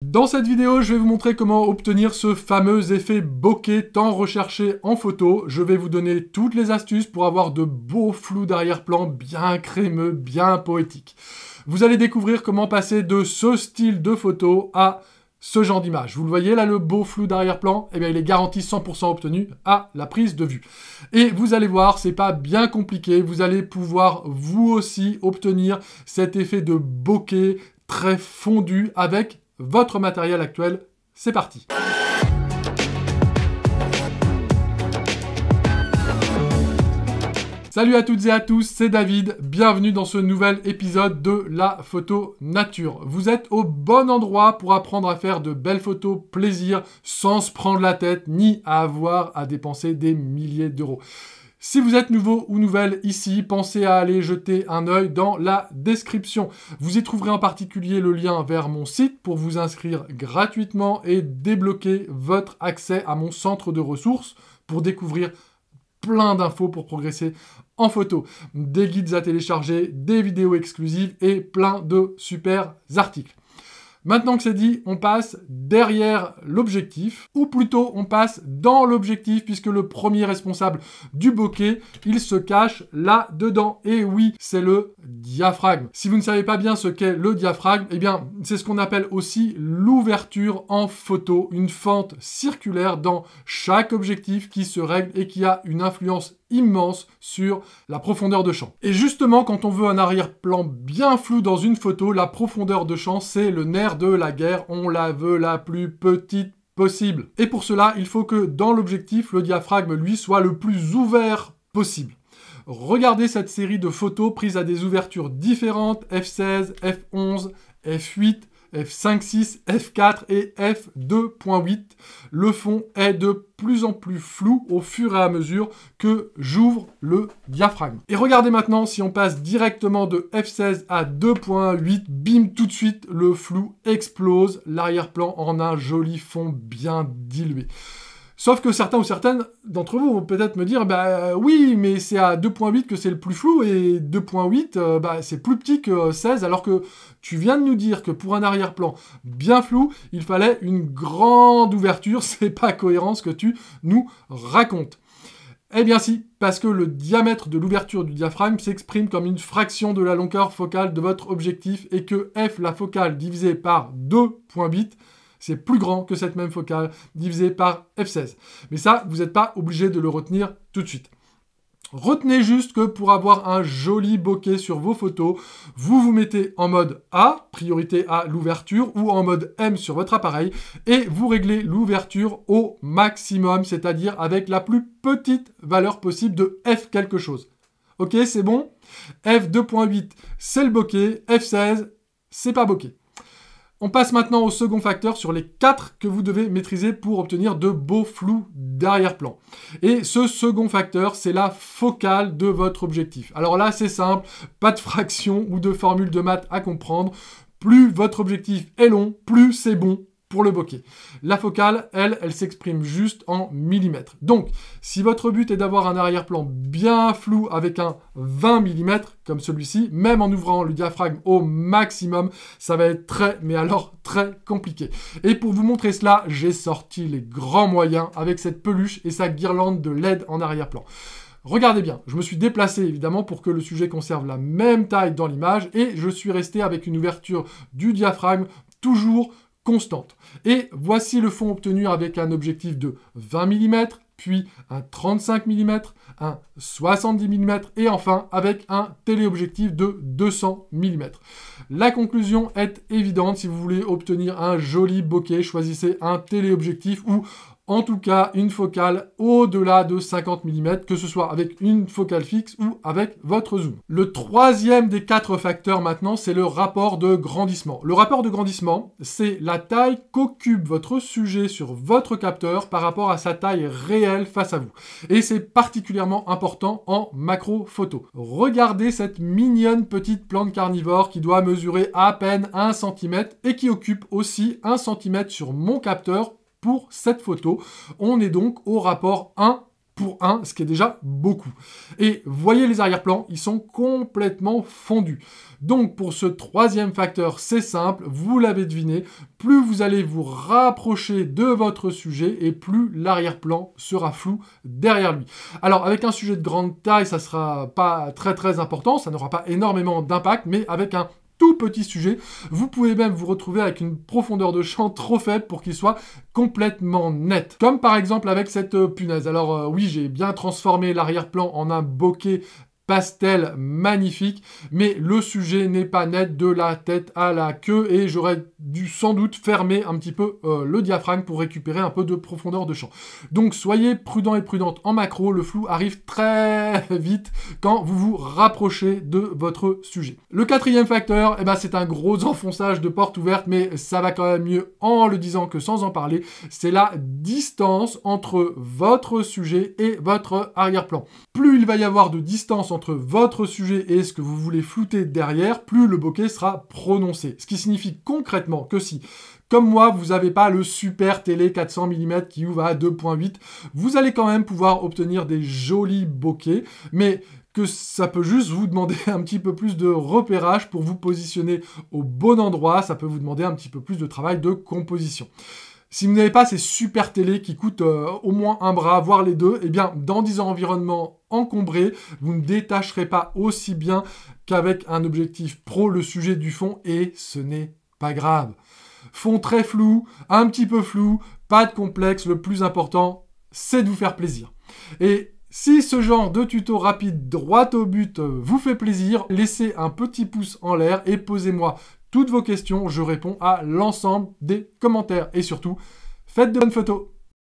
Dans cette vidéo, je vais vous montrer comment obtenir ce fameux effet bokeh tant recherché en photo. Je vais vous donner toutes les astuces pour avoir de beaux flous d'arrière-plan bien crémeux, bien poétiques. Vous allez découvrir comment passer de ce style de photo à ce genre d'image. Vous le voyez là, le beau flou d'arrière-plan, eh bien il est garanti 100% obtenu à la prise de vue. Et vous allez voir, c'est pas bien compliqué, vous allez pouvoir vous aussi obtenir cet effet de bokeh très fondu avec votre matériel actuel. C'est parti. Salut à toutes et à tous, c'est David, bienvenue dans ce nouvel épisode de la photo nature. Vous êtes au bon endroit pour apprendre à faire de belles photos plaisir sans se prendre la tête ni à avoir à dépenser des milliers d'euros. Si vous êtes nouveau ou nouvelle ici, pensez à aller jeter un œil dans la description. Vous y trouverez en particulier le lien vers mon site pour vous inscrire gratuitement et débloquer votre accès à mon centre de ressources pour découvrir plein d'infos pour progresser en photo. Des guides à télécharger, des vidéos exclusives et plein de super articles. Maintenant que c'est dit, on passe derrière l'objectif, ou plutôt on passe dans l'objectif, puisque le premier responsable du bokeh, il se cache là-dedans. Et oui, c'est le diaphragme. Si vous ne savez pas bien ce qu'est le diaphragme, eh bien, c'est ce qu'on appelle aussi l'ouverture en photo, une fente circulaire dans chaque objectif qui se règle et qui a une influence immense sur la profondeur de champ. Et justement, quand on veut un arrière-plan bien flou dans une photo, la profondeur de champ, c'est le nerf de la guerre. On la veut la plus petite possible. Et pour cela, il faut que dans l'objectif, le diaphragme, lui, soit le plus ouvert possible. Regardez cette série de photos prises à des ouvertures différentes, f16, f11, f8, f5.6, f4 et f2.8. Le fond est de plus en plus flou au fur et à mesure que j'ouvre le diaphragme. Et regardez maintenant, si on passe directement de f16 à 2.8, bim, tout de suite, le flou explose, l'arrière-plan en un joli fond bien dilué. Sauf que certains ou certaines d'entre vous vont peut-être me dire « oui, mais c'est à 2.8 que c'est le plus flou, et 2.8, c'est plus petit que 16, alors que tu viens de nous dire que pour un arrière-plan bien flou, il fallait une grande ouverture, c'est pas cohérent ce que tu nous racontes. » Eh bien si, parce que le diamètre de l'ouverture du diaphragme s'exprime comme une fraction de la longueur focale de votre objectif, et que f, la focale, divisée par 2.8, c'est plus grand que cette même focale divisée par f16. Mais ça, vous n'êtes pas obligé de le retenir tout de suite. Retenez juste que pour avoir un joli bokeh sur vos photos, vous vous mettez en mode A, priorité à l'ouverture, ou en mode M sur votre appareil, et vous réglez l'ouverture au maximum, c'est-à-dire avec la plus petite valeur possible de F quelque chose. Ok, c'est bon? F2.8, c'est le bokeh, F16, c'est pas bokeh. On passe maintenant au second facteur sur les 4 que vous devez maîtriser pour obtenir de beaux flous d'arrière-plan. Et ce second facteur, c'est la focale de votre objectif. Alors là, c'est simple, pas de fraction ou de formule de maths à comprendre. Plus votre objectif est long, plus c'est bon pour le bokeh. La focale, elle s'exprime juste en millimètres. Donc, si votre but est d'avoir un arrière-plan bien flou avec un 20 mm, comme celui-ci, même en ouvrant le diaphragme au maximum, ça va être très, mais alors très compliqué. Et pour vous montrer cela, j'ai sorti les grands moyens avec cette peluche et sa guirlande de LED en arrière-plan. Regardez bien, je me suis déplacé évidemment pour que le sujet conserve la même taille dans l'image, et je suis resté avec une ouverture du diaphragme toujours constante. Et voici le fond obtenu avec un objectif de 20 mm, puis un 35 mm, un 70 mm, et enfin avec un téléobjectif de 200 mm. La conclusion est évidente, si vous voulez obtenir un joli bokeh, choisissez un téléobjectif ou en tout cas une focale au-delà de 50 mm, que ce soit avec une focale fixe ou avec votre zoom. Le troisième des 4 facteurs maintenant, c'est le rapport de grandissement. Le rapport de grandissement, c'est la taille qu'occupe votre sujet sur votre capteur par rapport à sa taille réelle face à vous. Et c'est particulièrement important en macro photo. Regardez cette mignonne petite plante carnivore qui doit mesurer à peine 1 cm et qui occupe aussi 1 cm sur mon capteur. Pour cette photo, on est donc au rapport 1 pour un, ce qui est déjà beaucoup. Et voyez les arrière-plans, ils sont complètement fondus. Donc pour ce troisième facteur, c'est simple, vous l'avez deviné, plus vous allez vous rapprocher de votre sujet et plus l'arrière-plan sera flou derrière lui. Alors avec un sujet de grande taille, ça sera pas très important, ça n'aura pas énormément d'impact, mais avec un tout petit sujet, vous pouvez même vous retrouver avec une profondeur de champ trop faible pour qu'il soit complètement net. Comme par exemple avec cette punaise. Alors oui, j'ai bien transformé l'arrière-plan en un bokeh pastel magnifique, mais le sujet n'est pas net de la tête à la queue et j'aurais dû sans doute fermer un petit peu le diaphragme pour récupérer un peu de profondeur de champ. Donc soyez prudents et prudentes en macro, le flou arrive très vite quand vous vous rapprochez de votre sujet. Le quatrième facteur, eh ben, c'est un gros enfonçage de porte ouverte, mais ça va quand même mieux en le disant que sans en parler, c'est la distance entre votre sujet et votre arrière-plan. Plus il va y avoir de distance entre votre sujet et ce que vous voulez flouter derrière, plus le bokeh sera prononcé. Ce qui signifie concrètement que si, comme moi, vous n'avez pas le super télé 400 mm qui ouvre à 2.8, vous allez quand même pouvoir obtenir des jolis bokehs, mais que ça peut juste vous demander un petit peu plus de repérage pour vous positionner au bon endroit, ça peut vous demander un petit peu plus de travail de composition. Si vous n'avez pas ces super télés qui coûtent au moins un bras, voire les deux, eh bien, dans des environnements encombrés, vous ne détacherez pas aussi bien qu'avec un objectif pro le sujet du fond, et ce n'est pas grave. Fond très flou, un petit peu flou, pas de complexe, le plus important, c'est de vous faire plaisir. Et si ce genre de tuto rapide, droit au but, vous fait plaisir, laissez un petit pouce en l'air et posez-moi toutes vos questions, je réponds à l'ensemble des commentaires. Et surtout, faites de bonnes photos.